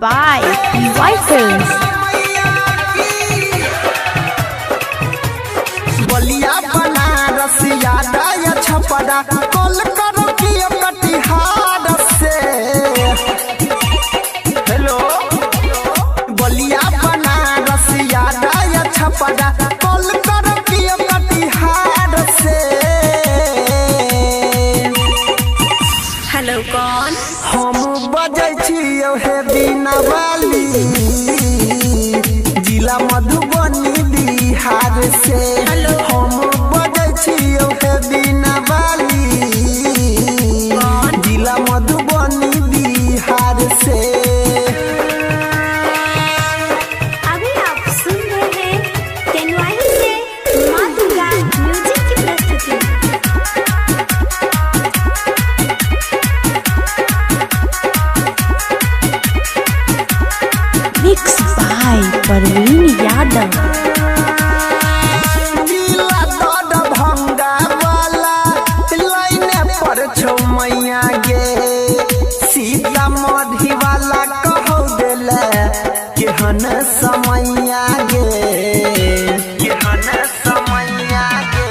by Rifles. Ballia Banaras यादया Chhapra call करो कि कटिहार से। हेलो बलिया बनारस यादया छपरा कॉल करो कि कटिहार से। हेलो कौन? हम बजै छियौ हे बिना वाली जिला मधुबनी बिहार से। हम बजै छियौ हे बिना वाली जिला मधुबनी बिहार से। अभी आप सुन रहे हैं तेनवाई से माँ दुर्गा म्यूजिक की प्रस्तुति। Mix by Parveen Yadav. मैया गे सीतामढ़ी वाला कहौ देले केहन समैया गे केहन समैया गे।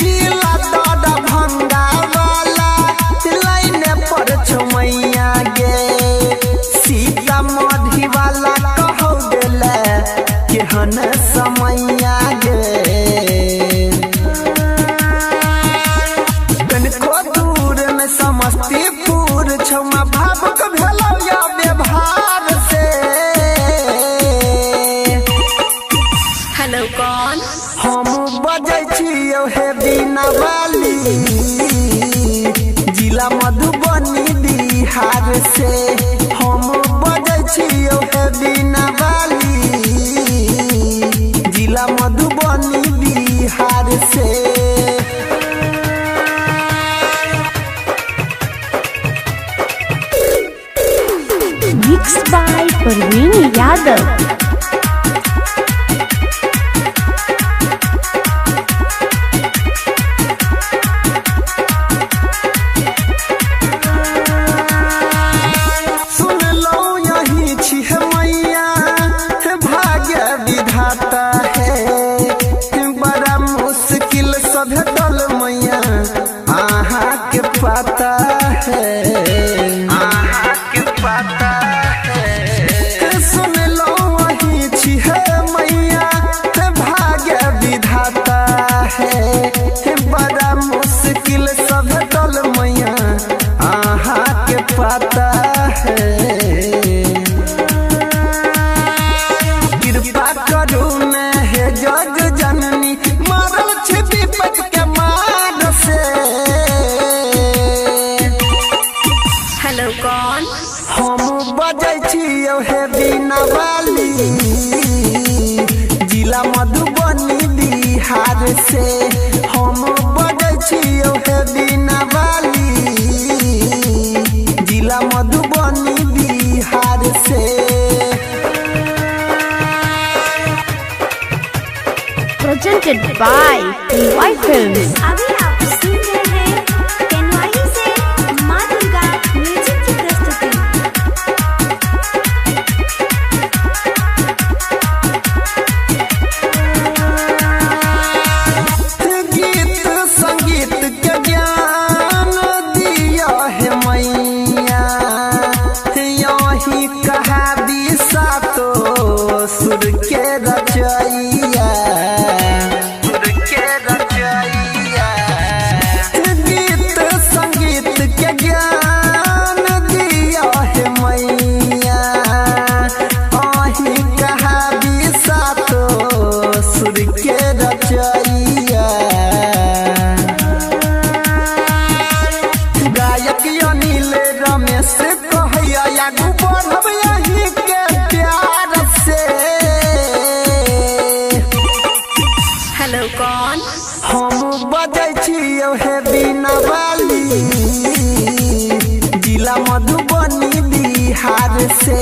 नीला दद भंगा वाला लाइने पर छौ मैया गे सीतामढ़ी वाला कहौ देले केहन समैया गे। समस्तीपुर छौमा भावुक भेलौ या व्यवहार से। हेलो कौन? हम बजै छियौ हे बिना वाली जिला मधुबनी बिहार से। हम बजै छियौ हे बिना वाली जिला मधुबनी बिहार से। Mix by Parveen Yadav. सुन लो यही छी मैया भाग्य विधाता है बड़ा मुश्किल से भेटल मैया आहा के पता है आहा के पता है। सुन लो वही छी मैया भाग्य विधाता है बड़ा मुश्किल से भेटल मैया आहा के पता है। कृपा करू न हे जग जननी मारल छै विपत के मार से। हेलो कौन? हम बजै छियौ हे बिना वाली जिला मधुबनी बिहार से। हम बजै छियौ हे बिना वाली जिला मधुबनी बिहार से। Presented by Rifles. अभी आप सुन रहे हैं तेनवाई से माँ दुर्गा म्यूजिक की प्रस्तुति। गीत संगीत के ज्ञान दिया है मैया यही कहा दिशा तो सुर के रचैया सुर के रचैया। गीत संगीत के ज्ञान दिया है मैया यही कहा दिशा तो सुर के रचैया। गायक अनिल रमेश कहैया आगू बढ़ब यही के प्यार से। हेलो कौन? हम बजै छियौ हे बिना वाली जिला मधुबनी बिहार से।